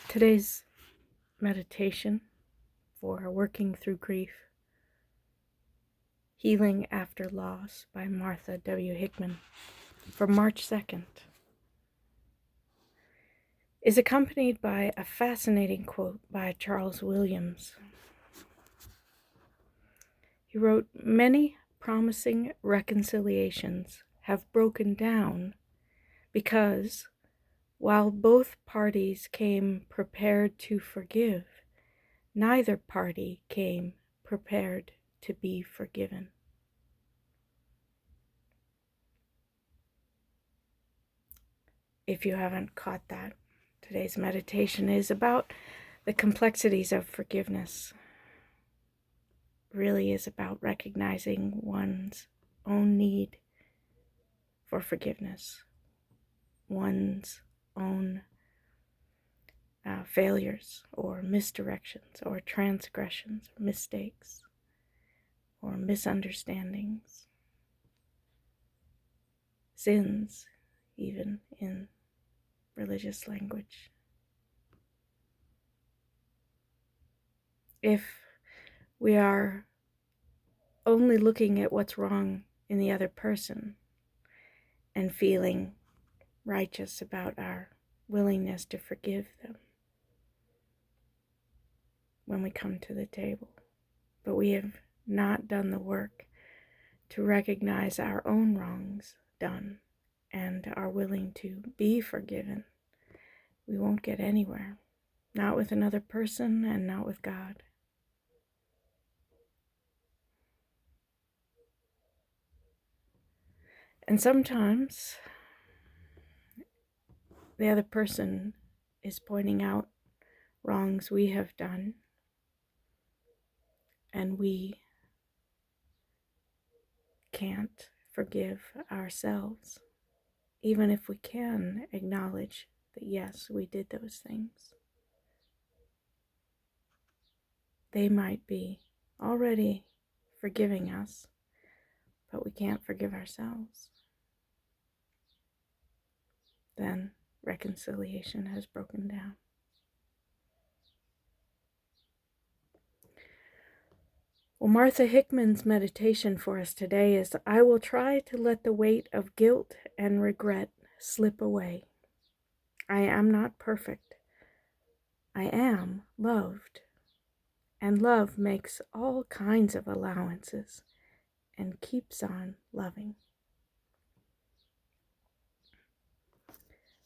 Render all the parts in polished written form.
Today's meditation for working through grief, Healing After Loss by Martha W. Hickman, for March 2nd, is accompanied by a fascinating quote by Charles Williams. He wrote, "Many promising reconciliations have broken down because, while both parties came prepared to forgive, neither party came prepared to be forgiven." If you haven't caught that, today's meditation is about the complexities of forgiveness. It really is about recognizing one's own need for forgiveness, one's own failures or misdirections or transgressions, or mistakes or misunderstandings, sins, even in religious language. If we are only looking at what's wrong in the other person and feeling righteous about our willingness to forgive them when we come to the table, but we have not done the work to recognize our own wrongs done and are willing to be forgiven, we won't get anywhere. Not with another person and not with God. And sometimes the other person is pointing out wrongs we have done, and we can't forgive ourselves, even if we can acknowledge that yes, we did those things. They might be already forgiving us, but we can't forgive ourselves. Then reconciliation has broken down. Well, Martha Hickman's meditation for us today is, I will try to let the weight of guilt and regret slip away. I am not perfect. I am loved. And love makes all kinds of allowances and keeps on loving.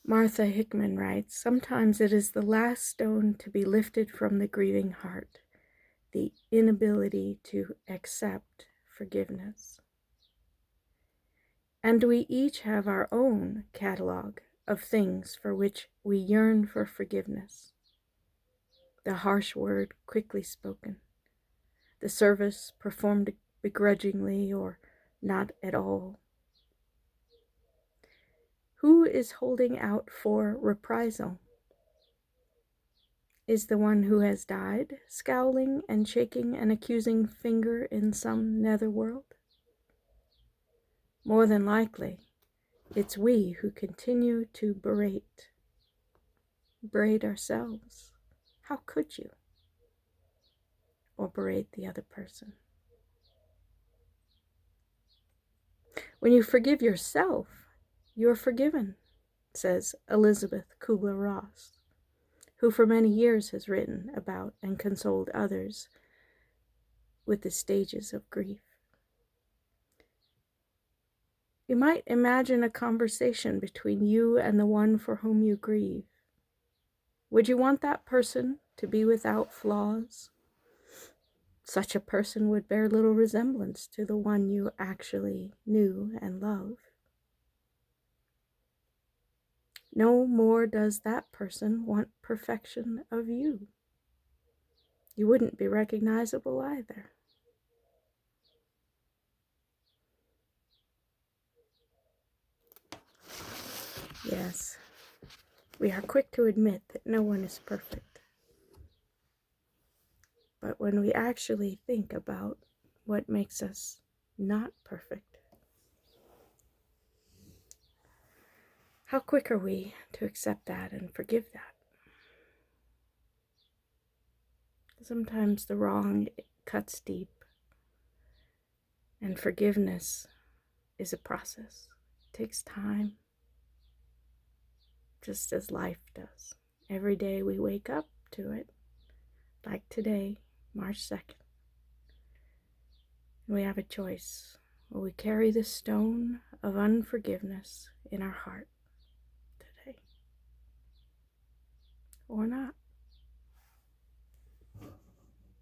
Martha Hickman writes, sometimes it is the last stone to be lifted from the grieving heart, the inability to accept forgiveness. And we each have our own catalog of things for which we yearn for forgiveness. The harsh word quickly spoken, the service performed begrudgingly or not at all. Who is holding out for reprisal? Is the one who has died, scowling and shaking an accusing finger in some netherworld? More than likely, it's we who continue to berate ourselves. How could you? Or berate the other person. When you forgive yourself, you're forgiven, says Elizabeth Kubler-Ross, who for many years has written about and consoled others with the stages of grief. You might imagine a conversation between you and the one for whom you grieve. Would you want that person to be without flaws? Such a person would bear little resemblance to the one you actually knew and loved. No more does that person want perfection of you. You wouldn't be recognizable either. Yes, we are quick to admit that no one is perfect. But when we actually think about what makes us not perfect, how quick are we to accept that and forgive that? Sometimes the wrong cuts deep, and forgiveness is a process. It takes time, just as life does. Every day we wake up to it, like today, March 2nd. We have a choice. Will we carry the stone of unforgiveness in our heart today, or not?